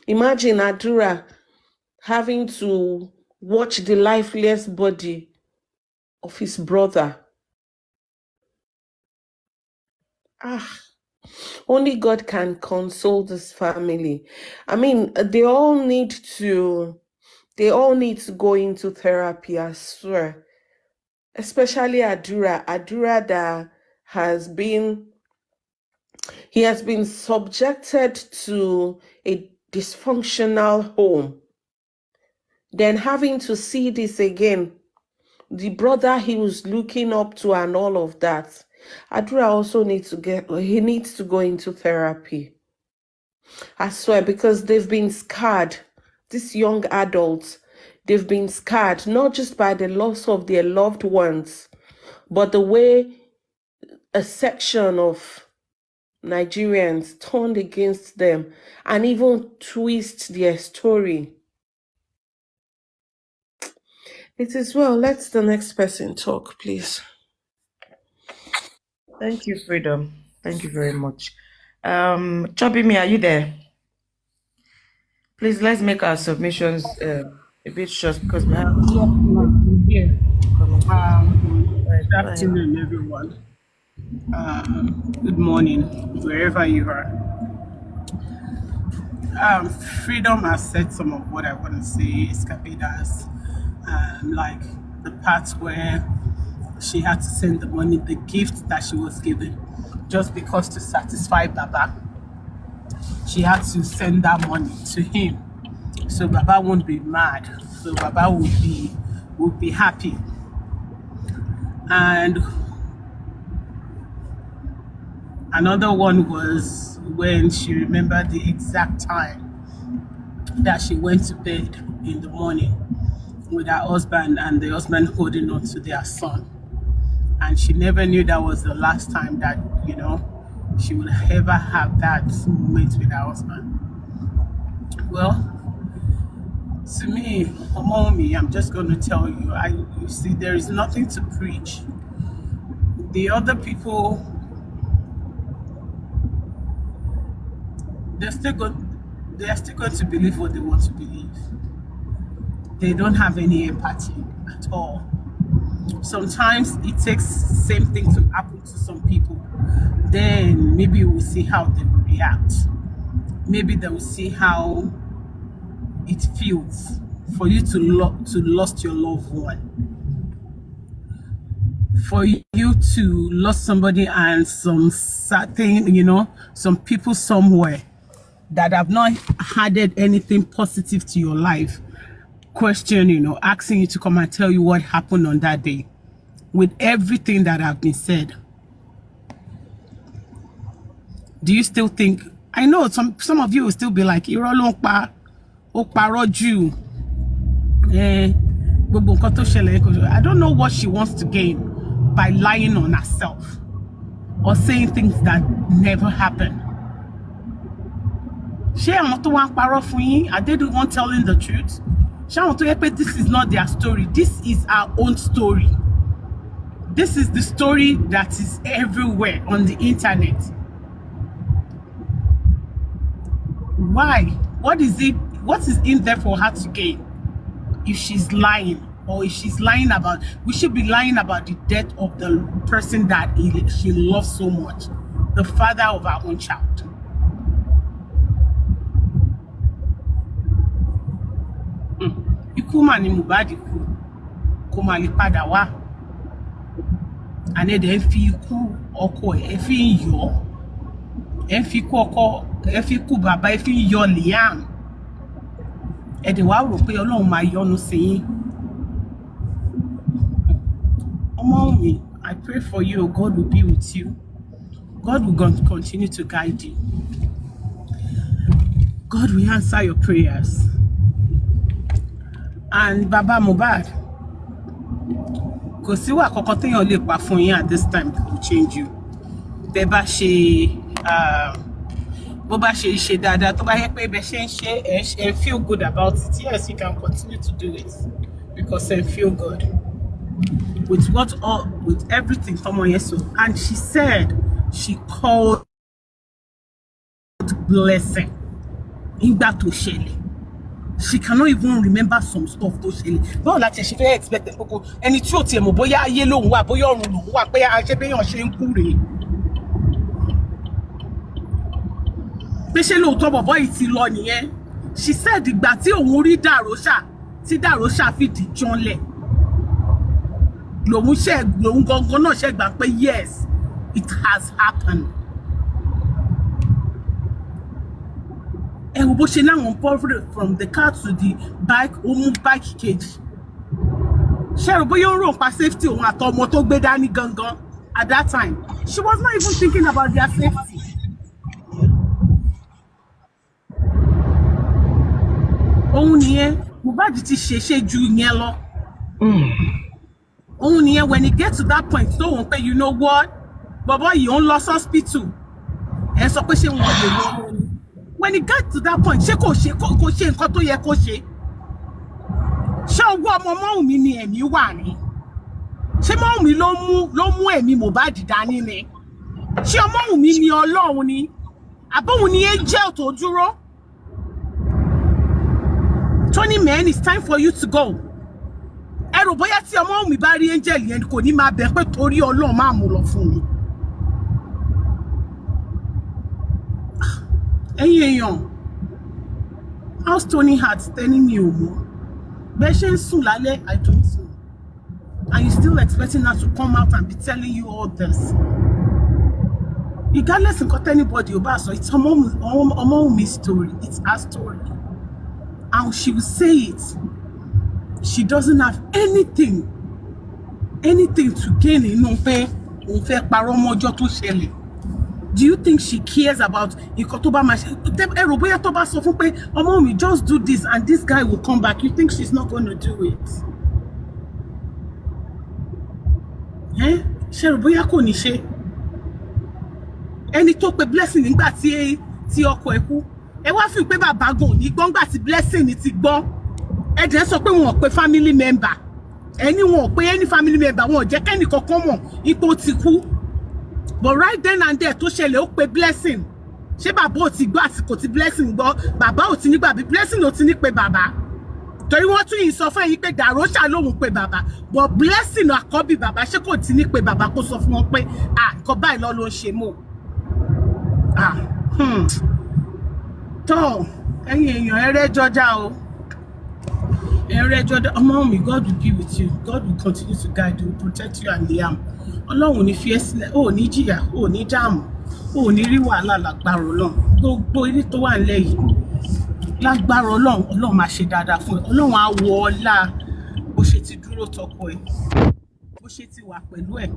Imagine Adura having to watch the lifeless body of his brother. Only God can console this family. I mean, they all need to go into therapy, I swear. Especially Adura that he has been subjected to a dysfunctional home. Then having to see this again, the brother he was looking up to and all of that. Adura also needs to go into therapy. I swear, because they've been scarred. These young adults, they've been scarred, not just by the loss of their loved ones, but the way a section of Nigerians turned against them and even twist their story. It is well. Let the next person talk, please. Thank you, Freedom. Thank you very much. Chobimi, are you there? Please, let's make our submissions a bit short, because we have Here. coming through. Good afternoon, everyone. Good morning, wherever you are. Freedom has said some of what I want to say. Escapadas, like the part where she had to send the money, the gift that she was given, just because to satisfy Baba. She had to send that money to him, so Baba won't be mad. So Baba would be happy. And another one was when she remembered the exact time that she went to bed in the morning with her husband, and the husband holding on to their son. And she never knew that was the last time that, she would ever have that moment with her husband. Well, To me, among me, I'm just going to tell you, you see, there is nothing to preach. The other people, they're still going to believe what they want to believe. They don't have any empathy at all. Sometimes it takes the same thing to happen to some people. Then maybe we'll see how they will react. Maybe they will see how it feels for you to lost your loved one. For you to lose somebody and some certain, some people somewhere that have not added anything positive to your life, asking you to come and tell you what happened on that day. With everything that have been said, do you still think? I know some of you will still be like, I don't know what she wants to gain by lying on herself or saying things that never happened. Are they the one telling the truth? This is not their story. This is our own story. This is the story that is everywhere on the internet. Why? What is in there for her to gain? If she's lying, or if she's lying about, we should be lying about the death of the person that she loves so much, the father of our own child. Ikú mà ni Mohbad kú, kó má lè padà wá. Àní dẹ̀ ń fi ikú ọkọ ẹ̀ fi ń yọ̀, ẹ̀ fi ikú ọkọ, ẹ̀ fi ikú bàbá ẹ̀ fi ń yọ̀ Liam. Ẹ̀dẹ̀ wá rò pé Ọlọ́run máa yọ́nú sí yín. Ọmọ mi, I pray for you, God will be with you. God will continue to guide you. God will answer your prayers. And Baba Mohbad, kò sí wà kankan téèyàn lè pa fún yín at this time that will change you. Bẹ́ bá ṣe bó bá ṣe dáadáa, tó bá yẹ pé bẹ́ ṣe ń ṣe feel good about it, yes, you can continue to do it because you feel good with with everything tọmọ yẹn so. And she said she called blessing ìgbà tó ṣẹlẹ̀. She cannot even remember some stuff tó ṣẹlẹ̀. Báwo la ṣe fẹ́ expect ẹ̀ kókó ẹni tí ò tiẹ̀ mọ̀ bóyá ayé lòun wà bóyá ọ̀run lòun wà pé àṣebéyàn ṣe ń kú rèé. Pé ṣé lóòótọ́ bọ̀bọ́ yìí ti lọ nìyẹn. She said ìgbà tí òun rí Dàróṣà tí Dàróṣà fìdí jọ́nlẹ̀ lòun gangan náà ṣe gbà pé yes, it has happened. Ẹ wo bó ṣe náà from the car to the bike, ó mú bike kejì. Ṣé rò bóyá ó rò pa safety òun àtọmọ tó gbé dání gangan at that time? She was not even thinking about their safety. Òun nìyẹn, Mohbad ti ṣe ju yẹn lọ. Òun nìyẹn, when it gets to that point, so wọ́n pé you know what? Bọ̀bọ́ yìí ó ń lọ hospital. Ẹ sọ pé ṣé wọ́n lè lọ ní. When it gets to that point, ṣé kò ṣe nǹkan tó yẹ kó ṣe? Ṣé ọwọ́ ọmọ Mọ́wùmí ni ẹ̀mí wà ní? Ṣé Mọ́wùmí ló mú ẹ̀mí Mohbad dání ni? Ṣé Mọ́wùmí ni Ọlọ́run ni? Àbóhun ni angel tó dúró? Tony, man, it's time for you to go. Ẹ rò bóyá tí Mọ́wùmí bá rí angel yẹn kò ní máa bẹ̀ pé torí Ọlọ́run máa mú lọ fún mi. Ẹ̀yin èèyàn, how's Tony Heart telling me more? Bẹ́ẹ̀ ṣe ń sùn lálẹ́, I don't know. And you still expecting her to come out and be telling you all this? Regardless of what anybody about, so it's Omowumi's story. It's her story. And she will say it. She doesn't have anything to gain in Ofe Paromojo to Shelley. Do you think she cares about Ikotoba Toba so fun pe Omowumi just do this and this guy will come back? You think she's not going to do it? Ṣé Roboya kò ní ṣe? Ẹni tó pe blessing nígbà tí ọkọ ẹ̀ kú. Ẹ wá fi pé bàbá gan ní gbọ́ nígbà tí blessing ti gbọ́. ẹ dẹ̀ sọ pé wọn ò pe family member ẹni wọn ò pe any family member wọn ò jẹ́ kẹ́ni kankan mọ̀ ipò ti kú but right then and there tó ṣẹlẹ̀ ó pe Blessing ṣé bàbá ò ti gbọ́ àsìkò tí Blessing gbọ́ bàbá ò ti ní gbà bí Blessing ò ti ní pe bàbá torí wọ́n tún yìí sọ fún ẹ̀yin pé Dàróṣà lòun pe bàbá but Blessing àkọ́bí bàbá ṣé kò ti ní pe bàbá kó sọ fún wọn pé nǹkan báyìí lọ́ ló ń ṣe mọ́ tó ẹ̀yin èèyàn ẹrẹ́jọ́já o ẹrẹ́jọ́já ọmọ mi God will be with you God will continue to guide you protect you and Liam Ọlọ́run ní fi ẹ́ sílẹ̀ ò ní jìyà ò ní dààmú ò ní rí wàhálà lágbára Ọlọ́run gbogbo ilé tó wà nílẹ̀ yìí lágbára Ọlọ́run máa ṣe dáadáa fún ẹ Ọlọ́run á wọ ọlá bó ṣe ti dúró tọkọ ẹ bó ṣe ti wà pẹ̀lú ẹ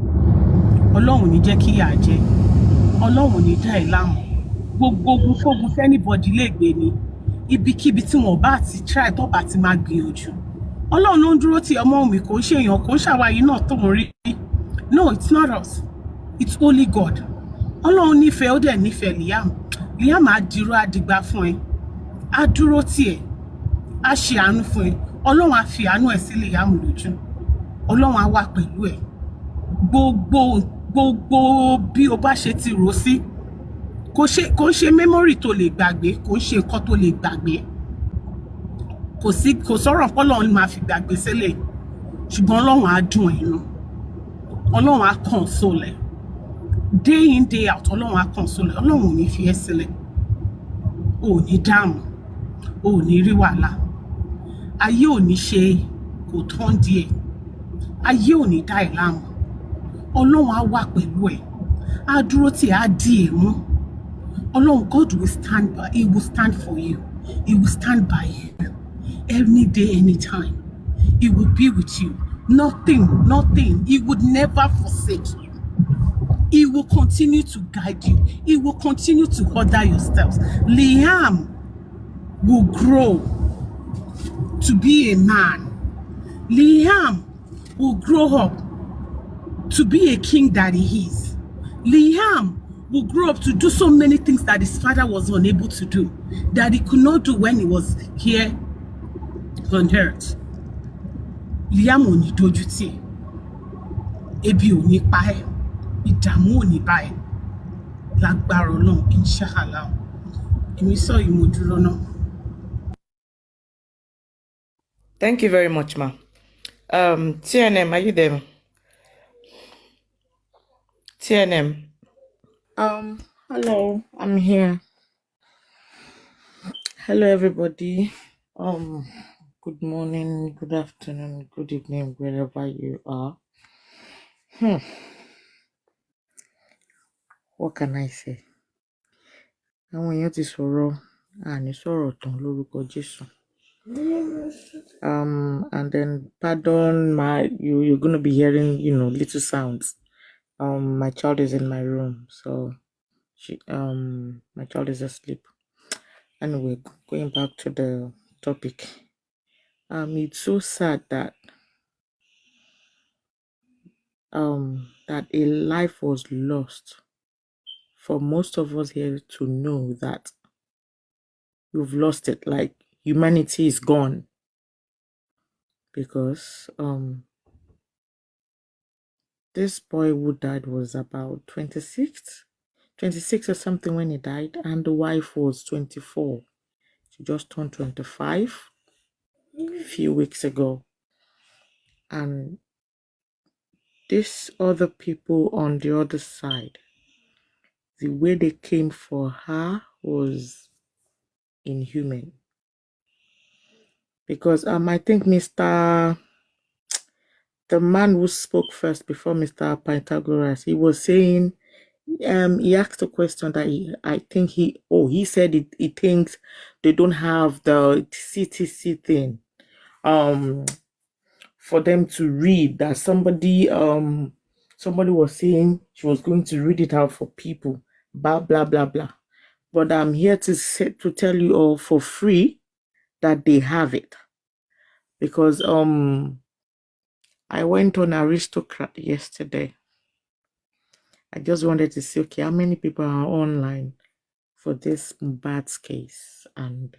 Ọlọ́run ní jẹ́ kí ìyà jẹ Ọlọ́run ní dá ẹ láàmú gbogbo ogun fógun fẹ́nìbọ̀dì lè gbé ni ibikíbi tí wọ́n bá ti try tó bá ti máa gbìyànjú Ọlọ́run ló ń dúró tí ọmọ mi kò ń ṣe èèyàn kò ń ṣàwáyé náà tó ń rí no it's not us it's only God Ọlọ́run nífẹ̀ẹ́ ó dẹ̀ nífẹ̀ẹ́ Liam á dúró àdìgbà fún ẹ á dúró tiẹ̀ á ṣe àánú fún ẹ Ọlọ́run á fi àánú ẹ̀ sí Liam lójú Ọlọ́run á wà pẹ̀lú ẹ gbogbo bí o bá ṣe ti rò sí kò ń ṣe memory tó lè gbàgbé kò ń ṣe nǹkan tó lè gbàgbé kò sọ̀rọ̀ pọ́lọ́run máa fi gbàgbé sílẹ̀ ṣùgbọ́n Ọlọ́run á dùn ẹ̀nu Ọlọ́run á console day in day out Ọlọ́run á console Ọlọ́run ò ní fi ẹ́ sílẹ̀ ò ní dààmú ò ní rí wàhálà ayé ò ní ṣe kò tán díẹ̀ ayé ò ní dá ẹ̀ láàmú Ọlọ́run á wà pẹ̀lú ẹ̀ á dúró tí á dì ẹ̀ mú Ọlọ́run God will stand by, he will stand for you he will stand by you any day anytime he will be with you nothing he would never forsake you he will continue to guide you he will continue to order your steps Liam will grow to be a man Liam will grow up to be a king that he is Liam will grow up to do so many things that his father was unable to do, that he could not do when he was here on earth. Liam ò ní dojú tì ẹ́, ebi ò ní pa ẹ́, ìdààmú ò ní bá ẹ́, lágbára Ọlọ́run, inshallah. Èmi sọ yìí mo dúró náà. Thank you very much, ma. TNM, are you there? TNM. Hello, I'm here. Hello, everybody. Good morning, good afternoon, good evening, wherever you are. What can I say? Àwọn èèyàn ti sọ̀rọ̀, àní sọ̀rọ̀ tán lórúkọ Jésù. And then pardon you're gonna be hearing, little sounds. My child is in my room, so my child is asleep. Anyway, going back to the topic. It's so sad that that a life was lost for most of us here to know that we've lost it, like humanity is gone. Because this boy who died was about 26 or something when he died, and the wife was 24. She just turned 25 a few weeks ago. And these other people on the other side, the way they came for her was inhuman. Because I think the man who spoke first before Mr. Pythagoras, he was saying, he asked a question that he said he thinks they don't have the CTC thing for them to read, that somebody was saying she was going to read it out for people, blah blah blah blah. But I'm here to tell you all for free that they have it. Because I went on Aristocrat yesterday. I just wanted to see, okay, how many people are online for this bad case? And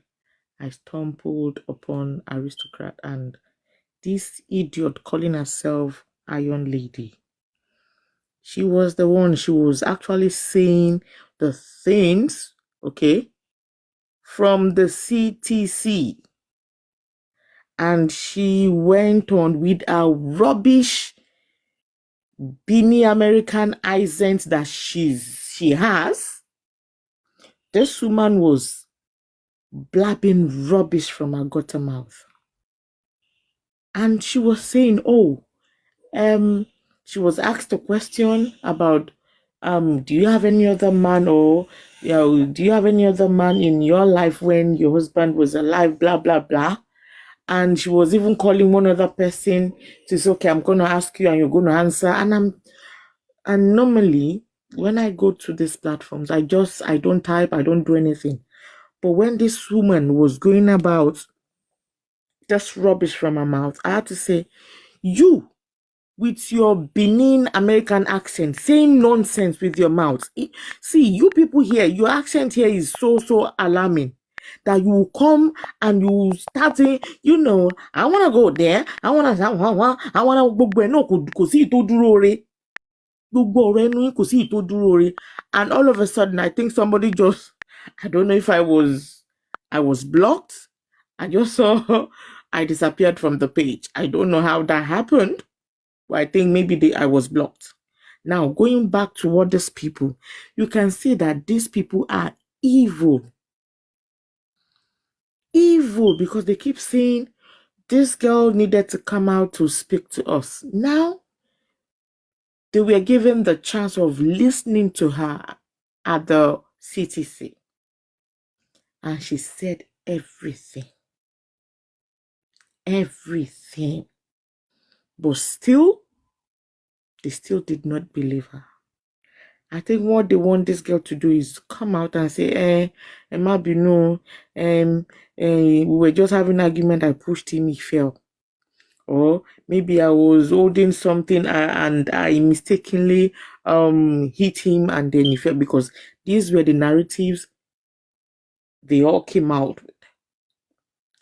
I stumbled upon Aristocrat and this idiot calling herself Iron Lady. She was the one, she was actually saying the things, okay, from the CTC. And she went on with a rubbish beanie American accent that she has. This woman was blabbing rubbish from her gutter mouth. And she was saying, she was asked a question about, do you have any other man, or do you have any other man in your life when your husband was alive, blah, blah, blah. And she was even calling one other person to say, okay, I'm going to ask you and you're going to answer. And normally when I go to these platforms, I don't type, I don't do anything. But when this woman was going about just rubbish from her mouth, I had to say, you with your Benin American accent, saying nonsense with your mouth. See, you people here, your accent here is so alarming that you will come and you start saying, I want to go there. I want to and all of a sudden, I think somebody just, I don't know if I was blocked. I just saw I disappeared from the page. I don't know how that happened. But I think maybe I was blocked. Now, going back to what these people, you can see that these people are evil. Evil, because they keep saying, this girl needed to come out to speak to us. Now, they were given the chance of listening to her at the CTC. And she said everything. Everything. But still, they still did not believe her. I think what they want this girl to do is come out and say, Emma Bino, we were just having an argument, I pushed him, he fell. Or maybe I was holding something and I mistakenly hit him and then he fell, because these were the narratives they all came out with.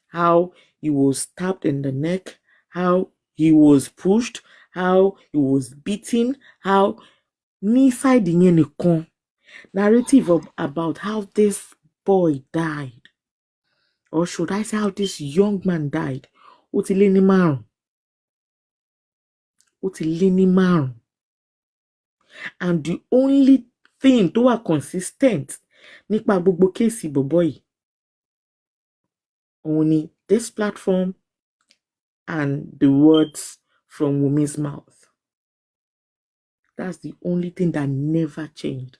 How he was stabbed in the neck, how he was pushed, how he was beaten, how narrative about how this boy died, or should I say how this young man died. And the only thing tó wà consistent nípa gbogbo kéèsì bọ̀bọ́ yìí, only this platform and the words from Wumi's mouth. That's the only thing that never changed.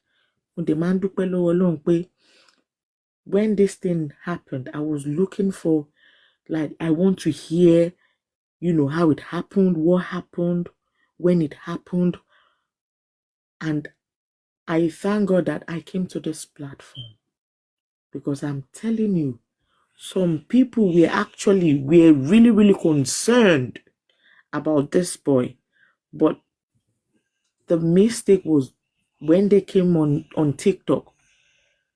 When this thing happened, I was looking for, I want to hear, how it happened, what happened, when it happened. And I thank God that I came to this platform, because I'm telling you, some people were really, really concerned about this boy. But the mistake was when they came on TikTok,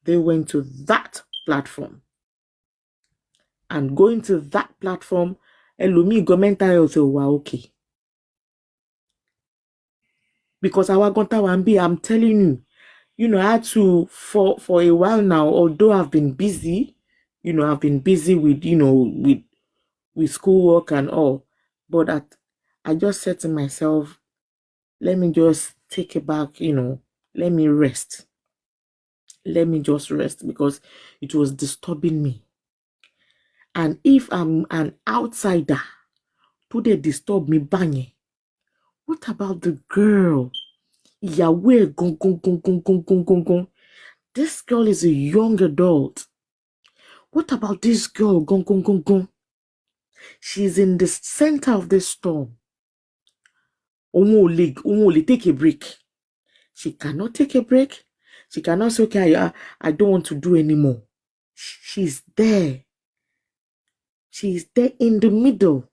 they went to that platform. And going to that platform, Elumi mental health okay. Because I'm telling you, I had to, for a while now, although I've been busy, I've been busy with, with schoolwork and all. But I just said to myself, let me just take it back, let me rest. Let me just rest, because it was disturbing me. And if I'm an outsider, to they disturb me, bang. What about the girl? Yahweh, gong. This girl is a young adult. What about this girl, gong? She's in the center of this storm. Only take a break. She cannot take a break. She cannot say, okay, I don't want to do anymore. She's there. She's there in the middle.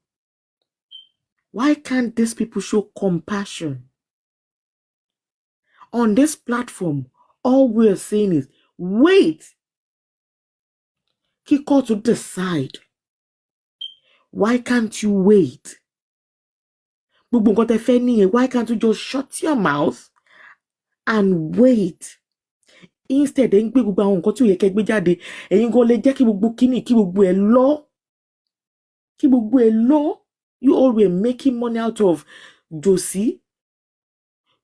Why can't these people show compassion? On this platform, all we're saying is, wait. kí court to decide. Why can't you wait? Gbogbo nǹkan tẹ́ fẹ́ nìyẹn. Why can't you just shut your mouth and wait? Instead, ẹ ń gbé gbogbo àwọn nǹkan tí ò yẹ kẹ́ gbé jáde. Ẹ̀yin gan lè jẹ́ kí gbogbo kíní, kí gbogbo ẹ̀ lọ. Kí gbogbo ẹ̀ lọ. You all were making money out of Josie.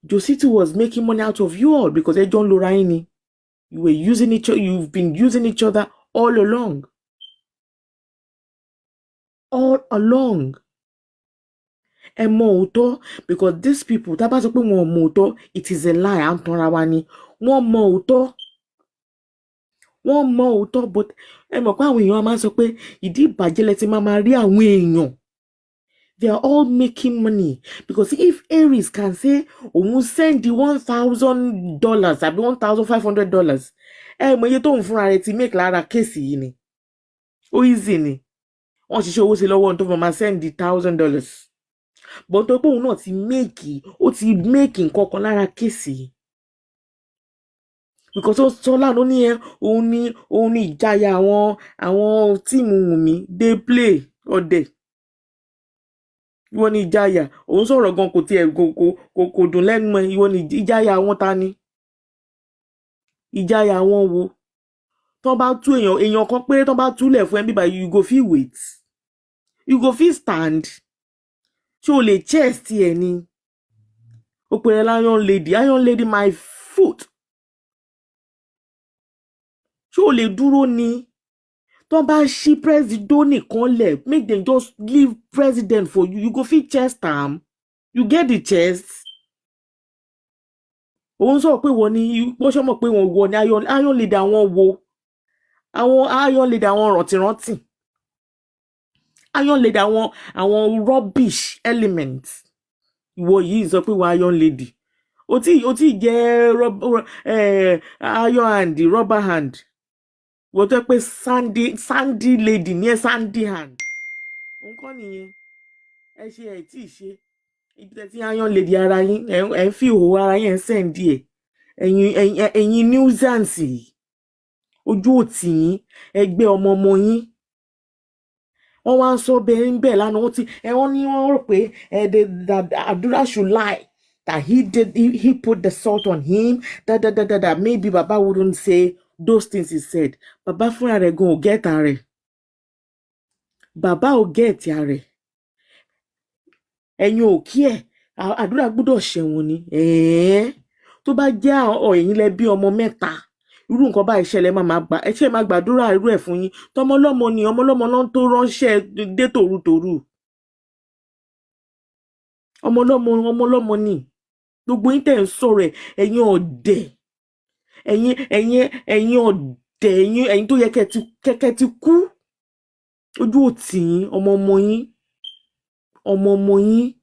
Josie too was making money out of you all because ẹ jọ ń lora yín ni. You were using each other. You've been using each other all along. All along. Ẹ mọ òótọ́ because these people, tá bá sọ pé wọn ò mọ òótọ́, it is a lie. À ń tanra wa ni. Wọ́n mọ òótọ́. Wọ́n mọ òótọ́, but ẹ mọ̀ pé àwọn èèyàn máa ń sọ pé ìdí ìbàjẹ́ lẹ ti máa rí àwọn èèyàn. They are all making money because if Aries can say, òun send the $1,000 àbí $1,500, ẹ mọ iye tó ń fúnra rẹ̀ ti make lára kéèsì yìí ni. Ó easy ni. Wọ́n ṣiṣẹ́ owó sí lọ́wọ́ tó fọ́ máa send the $1,000. But tó pé òun náà ti make, ó ti make nǹkan kan lára kéèsì yìí. Because ó sọ lánàá ní ẹ, òun ní ìjáyà àwọn tíìmù Wumi, they play ọdẹ. Ìwọ ni ìjáyà. Òun sọ̀rọ̀ gan kò tiẹ̀ kò dùn lẹ́nu ẹ. Ìwọ ni ìjáyà àwọn ta ni? Ìjáyà àwọn wo? Tán bá tú èèyàn kan péré tán bá túlẹ̀ fún ẹ bíbá, you go fit wait. You go fit stand. Ṣé o lè chest ẹ ni? Ó pèrè Iron Lady my foot. Ṣé o lè dúró ni? Tán bá ṣí president nìkan lẹ̀, make them just leave president for you. You go fit chest am. You get the chest. Òun sọ pé wọ́n ní wọ́n ṣọ́ mọ̀ pé wọ́n ní Iron Lady àwọn wo. Àwọn Iron Lady àwọn rántìrántì. Iron Lady àwọn rubbish elements. Ìwọ yìí sọ pé wọ́n Iron Lady. Ó ti jẹ́ iron hand, rubber hand. Wọ́n tó pé sandy lady ní ẹ sandy hand. Òun kọ́ nìyẹn. Ẹ ṣe ẹ̀ tí ì ṣe. Ibi tẹ́ tí Iron Lady ara yín, ẹ̀ ń fi ìhòòhò ara yín send ẹ̀. Ẹ̀yin nuisance. Ojú òtì yín, ẹgbẹ́ ọmọ yín. Wọ́n wá ń sọ bẹ́ẹ̀ ń bẹ̀ lánàá. Wọ́n rò pé that Adura should lie. That he put the salt on him. That maybe Baba wouldn't say those things he said. Baba fúnra rẹ̀ gan ò get ààrẹ. Baba ò get ààrẹ. Ẹ̀yin ò kí ẹ̀. Àdúrà gbọ́dọ̀ ṣẹ̀wọ̀n ni. Tó bá jẹ́ ẹ̀yin lẹ bí ọmọ mẹ́ta. Irú nǹkan bá ìṣẹ̀lẹ̀ máa gbà. Ẹ ṣe máa gbàdúrà irú ẹ̀ fún yín. Tọmọlọ́mọ ni ọmọlọ́mọ náà tó ránṣẹ́ dé tòrutòru. Ọmọlọ́mọ ni. Gbogbo yín tẹ̀ ń sọ̀rọ̀ ẹ̀, ẹ̀yin ọ̀dẹ̀. Ẹ̀yin ọ̀dẹ̀, ẹ̀yin tó yẹ kẹ́kẹ́ ti kú. Ojú òtì yín, ọmọ yín.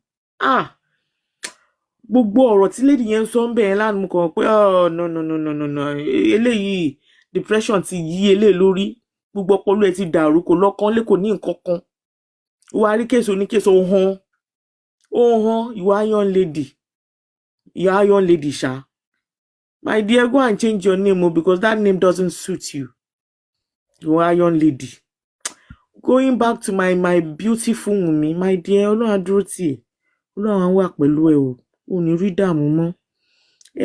Gbogbo ọ̀rọ̀ tí lady yẹn sọ ń bẹ̀ lánàá mo kàn pé no. Eléyìí depression ti yí eléyìí lórí. Gbogbo ọpọlọ ẹ ti dàrú, kò lọ́kàn lé, kò ní nǹkan kan. Wà á rí késo oníkéso ó hàn ìwà Iron Lady ṣá. My dear, go and change your name because that name doesn't suit you. You Iron Lady. Going back to my beautiful Wumi, my dear, Ọlọ́run á dúró tì ẹ́. Ọlọ́run á wà pẹ̀lú ẹ o. Ò ní rí dààmú mọ́.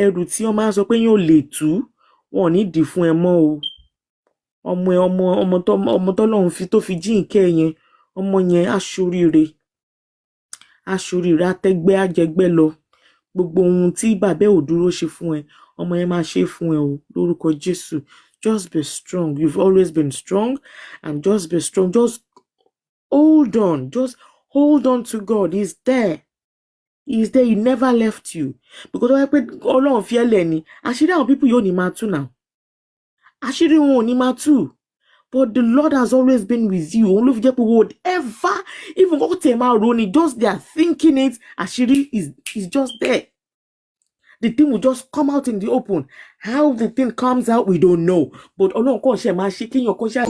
Ẹrù tí wọ́n máa sọ pé yóò lè tú, wọn ò ní dì fún ẹ mọ́ o. Ọmọ tọ́lọ́run tó fi jíǹkẹ́ yẹn, ọmọ yẹn aṣoríire. Atẹ́gbẹ́ àjẹgbẹ́ lọ. Gbogbo ohun tí bàbá ò dúró ṣe fún ẹ, ọmọ yẹn máa ṣe fún ẹ o. Lórúkọ Jésù. Just be strong. You've always been strong, and just be strong. Just hold on. Just hold on to God. He's there. He's there. He never left you. Because wọ́n pẹ́ Ọlọ́run fi ẹ́ lẹ̀ ni. Àṣírí àwọn people yóò ní máa tú now. Àṣírí wọn ò ní máa tú. But the Lord has always been with you. Òun ló fi jẹ́ pé whatever, even what they are running, just they are thinking it. Àṣírí is just there. The thing will just come out in the open. How the thing comes out, we don't know. But Ọlọ́run kò ṣe máa ṣe kéèyàn kò ṣe.